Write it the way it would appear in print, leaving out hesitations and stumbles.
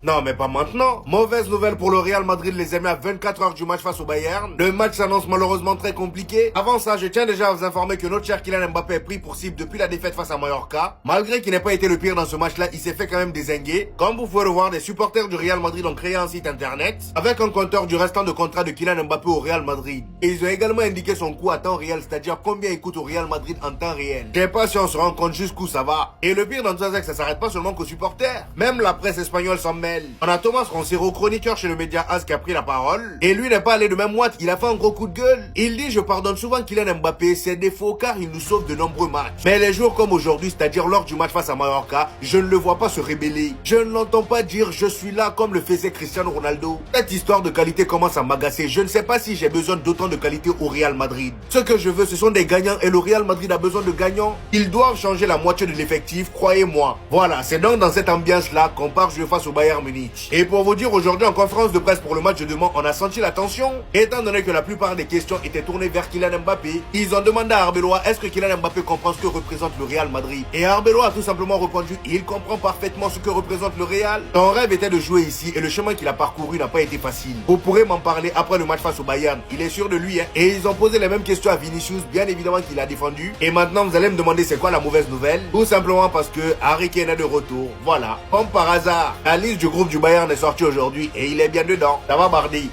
Non, mais pas maintenant. Mauvaise nouvelle pour le Real Madrid, les amis, à 24 heures du match face au Bayern. Le match s'annonce malheureusement très compliqué. Avant ça, je tiens déjà à vous informer que notre cher Kylian Mbappé est pris pour cible depuis la défaite face à Mallorca. Malgré qu'il n'ait pas été le pire dans ce match-là, il s'est fait quand même dézinguer. Comme vous pouvez le voir, des supporters du Real Madrid ont créé un site internet avec un compteur du restant de contrat de Kylian Mbappé au Real Madrid. Et ils ont également indiqué son coût à temps réel, c'est-à-dire combien il coûte au Real Madrid en temps réel. Je sais pas si on se rend compte jusqu'où ça va. Et le pire dans tout ça, c'est que ça s'arrête pas seulement qu'aux supporters. Même la presse espagnole s'en mêle. On a Thomas Roncero, chroniqueur chez le média AS, qui a pris la parole. Et lui n'est pas allé de même moite, il a fait un gros coup de gueule. Il dit: je pardonne souvent Kylian Mbappé ses défauts car il nous sauve de nombreux matchs. Mais les jours comme aujourd'hui, c'est-à-dire lors du match face à Mallorca, je ne le vois pas se rébeller. Je ne l'entends pas dire je suis là comme le faisait Cristiano Ronaldo. Cette histoire de qualité commence à m'agacer. Je ne sais pas si j'ai besoin d'autant de qualité au Real Madrid. Ce que je veux, ce sont des gagnants et le Real Madrid a besoin de gagnants. Ils doivent changer la moitié de l'effectif, croyez-moi. Voilà, c'est donc dans cette ambiance-là qu'on part jouer face au Bayern Munich. Et pour vous dire, aujourd'hui en conférence de presse pour le match de demain, on a senti la tension. Étant donné que la plupart des questions étaient tournées vers Kylian Mbappé, ils ont demandé à Arbeloa est-ce que Kylian Mbappé comprend ce que représente le Real Madrid. Et Arbeloa a tout simplement répondu: il comprend parfaitement ce que représente le Real. Son rêve était de jouer ici et le chemin qu'il a parcouru n'a pas été facile. Vous pourrez m'en parler après le match face au Bayern. Il est sûr de lui, hein. Et ils ont posé les mêmes questions à Vinicius, bien évidemment qu'il a défendu. Et maintenant vous allez me demander c'est quoi la mauvaise nouvelle. Tout simplement parce que Harry Kane est de retour. Voilà. Comme par hasard, la liste du groupe du Bayern est sortie aujourd'hui et il est bien dedans. Ça va Bardi.